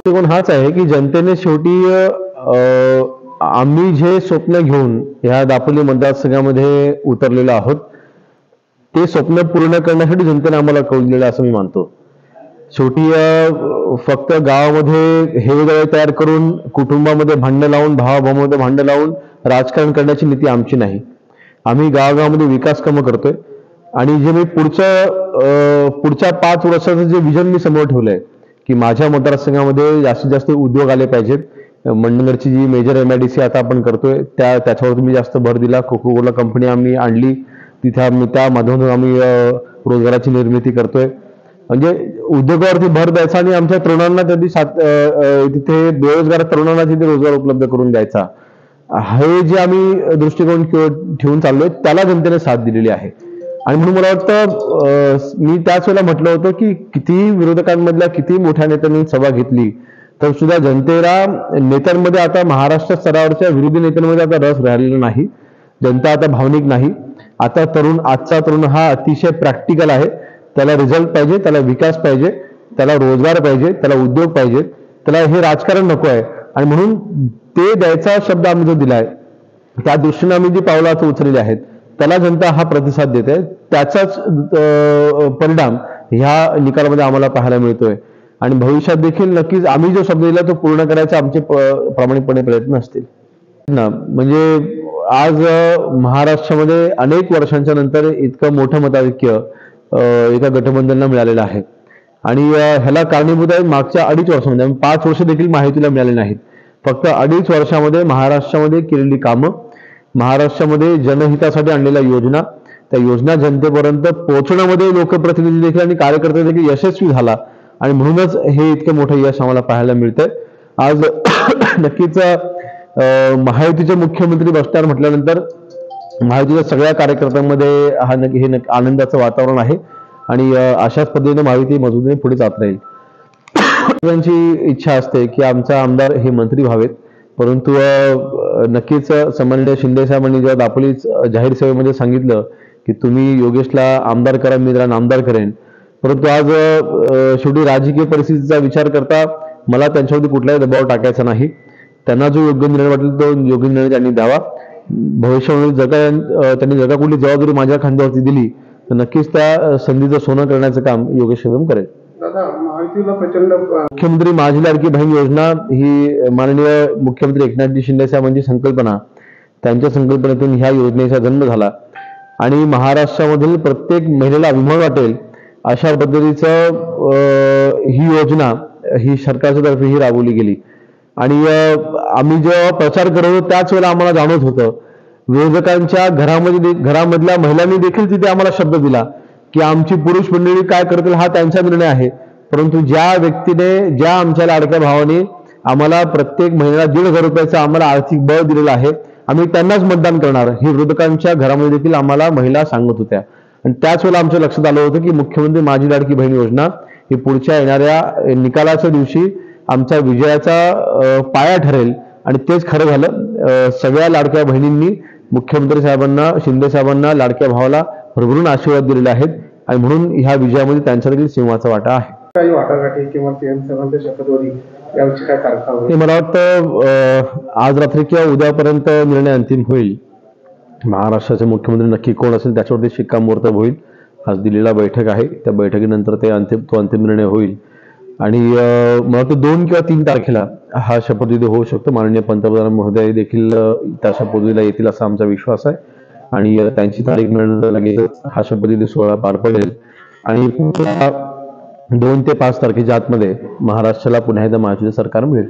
दृष्टिकोन हाच आहे की जनतेने शेवटी आम्ही जे स्वप्न घेऊन ह्या दापोली मतदारसंघामध्ये उतरलेलो आहोत ते स्वप्न पूर्ण करण्यासाठी जनतेने आम्हाला कौल दिलेलं असं मी मानतो. शेवटी फक्त गावामध्ये हे तयार करून कुटुंबामध्ये भांडणं लावून भावाभावामध्ये भांडणं लावून राजकारण करण्याची नीती आमची नाही. आम्ही गावागावामध्ये विकास कामं करतोय आणि जे मी पुढच्या 5 वर्षाचं जे विजन मी समोर ठेवलंय की माझ्या मतदारसंघामध्ये जास्तीत जास्त उद्योग आले पाहिजेत. मंडणगडची जी मेजर MIDC आता आपण करतोय त्याच्यावर तुम्ही जास्त भर दिला. कोको कोला कंपनी आम्ही आणली, तिथे आम्ही त्या माध्यमातून आम्ही रोजगाराची निर्मिती करतोय. म्हणजे उद्योगावरती भर द्यायचा आणि आमच्या तरुणांना तिथे बेरोजगार तरुणांना तिथे रोजगार उपलब्ध करून द्यायचा. हे जे आम्ही दृष्टिकोन ठेवून चाललोय त्याला जनतेने साथ दिलेली आहे. आणि म्हणून मला वाटतं मी त्याच वेळेला म्हटलं होतं की कितीही विरोधकांमधल्या किती मोठ्या नेत्यांनी सभा घेतली तर सुद्धा जनतेला नेत्यांमध्ये आता महाराष्ट्र स्तरावरच्या विरोधी नेत्यांमध्ये आता रस राहिलेला नाही. जनता आता भावनिक नाही. आता आजचा तरुण हा अतिशय प्रॅक्टिकल आहे. त्याला रिझल्ट पाहिजे, त्याला विकास पाहिजे, त्याला रोजगार पाहिजे, त्याला उद्योग पाहिजे, त्याला हे राजकारण नको आहे. आणि म्हणून ते द्यायचा शब्द आम्ही जो दिलाय त्या दृष्टीने आम्ही जी पावलं आता उचललेली आहेत त्याला जनता हा प्रतिसाद देते. त्याचाच परिणाम ह्या निकालामध्ये आम्हाला पाहायला मिळतोय. आणि भविष्यात देखील नक्कीच आम्ही जो शब्द दिला तो पूर्ण करायचे आमचे प्रामाणिकपणे प्रयत्न असतील ना. म्हणजे आज महाराष्ट्रामध्ये अनेक वर्षांच्या नंतर इतकं मोठं मताधिक्य एका गठबंधनला मिळालेलं आहे. आणि ह्याला कारणीभूत आहे मागच्या 2.5 वर्षामध्ये 5 वर्ष देखील महायुतीला मिळाले नाहीत. फक्त 2.5 वर्षामध्ये महाराष्ट्रामध्ये केलेली कामं, महाराष्ट्रामध्ये जनहितासाठी आणलेल्या योजना, त्या योजना जनतेपर्यंत पोहोचवण्यामध्ये लोकप्रतिनिधी देखील आणि कार्यकर्ते देखील यशस्वी झाला. आणि म्हणूनच हे इतकं मोठं यश आम्हाला पाहायला मिळतंय. आज नक्कीच महायुतीचे मुख्यमंत्री बसणार म्हटल्यानंतर महायुतीच्या सगळ्या कार्यकर्त्यांमध्ये हे आनंदाचं वातावरण आहे. आणि अशाच पद्धतीने महायुती मजबूतीने पुढे जात राहील. त्यांची इच्छा असते की आमचा आमदार हे मंत्री व्हावेत, परंतु नक्कीच सन्माननीय शिंदे साहेबांनी जेव्हा दापोली जाहीर सभेमध्ये सांगितलं की तुम्ही योगेशला आमदार करा, मी त्याला नामदार करेन, परंतु आज शेवटी राजकीय परिस्थितीचा विचार करता मला त्यांच्यावरती कुठलाही दबाव टाकायचा नाही. त्यांना जो योग्य निर्णय वाटेल तो योग्य निर्णय त्यांनी द्यावा. भविष्यामध्ये त्यांनी जगा कुठली जबाबदारी माझ्या खांद्यावरती दिली तर नक्कीच त्या संधीचं सोनं करण्याचं काम योगेश कदम करेल. मुख्यमंत्री माझी लाडकी बहीण योजना ही माननीय मुख्यमंत्री एकनाथजी शिंदे साहेबांची संकल्पना, त्यांच्या संकल्पनेतून ह्या योजनेचा जन्म झाला. आणि महाराष्ट्रामधील प्रत्येक महिलेला अभिमान वाटेल अशा पद्धतीचं ही योजना ही सरकारच्या तर्फे ही राबवली गेली. आणि आम्ही जेव्हा प्रचार करत होतो त्याच वेळेला आम्हाला जाणवत होतं विरोधकांच्या घरामधल्या महिलांनी देखील तिथे आम्हाला शब्द दिला की आमची पुरुष मंडळी काय करतील हा त्यांचा निर्णय आहे, परंतु ज्या व्यक्तीने, ज्या आमच्या लाडक्या भावाने आम्हाला प्रत्येक महिन्याला 1,500 रुपयाचं आम्हाला आर्थिक बळ दिलेलं आहे, आम्ही त्यांनाच मतदान करणार हे विरोधकांच्या घरामध्ये देखील आम्हाला महिला सांगत होत्या. आणि त्याच वेळेला आमच्या लक्षात आलं होतं की मुख्यमंत्री माझी लाडकी बहीण योजना ही पुढच्या येणाऱ्या निकालाच्या दिवशी आमच्या विजयाचा पाया ठरेल. आणि तेच खरं झालं. सगळ्या लाडक्या बहिणींनी मुख्यमंत्री साहेबांना, शिंदे साहेबांना, लाडक्या भावाला भरभरून आशीर्वाद दिलेले आहेत. आणि म्हणून ह्या विजयामध्ये त्यांचा देखील सिंहाचा वाटा आहे. काही वाटाघाटी किंवा PM साहेबांच्या शपथविधी याविषयी काय तारखा? मला वाटतं आज रात्री किंवा उद्यापर्यंत निर्णय अंतिम होईल. महाराष्ट्राचे मुख्यमंत्री नक्की कोण असेल त्याच्यावरती शिक्कामोर्तब होईल. आज दिल्लीला बैठक आहे, त्या बैठकीनंतर तो अंतिम निर्णय होईल. आणि मला वाटतं 2 किंवा 3 तारखेला हा शपथविधी होऊ शकतो. माननीय पंतप्रधान महोदय देखील त्या शपथविधीला येतील असा आमचा विश्वास आहे. आणि त्यांची तारीख मिळाल्यानंतर लगेच हा शपथविधी सोहळा पार पडेल. आणि 2 ते 5 तारखेच्या आतमध्ये महाराष्ट्राला पुन्हा एकदा महायुतीचं सरकार मिळेल.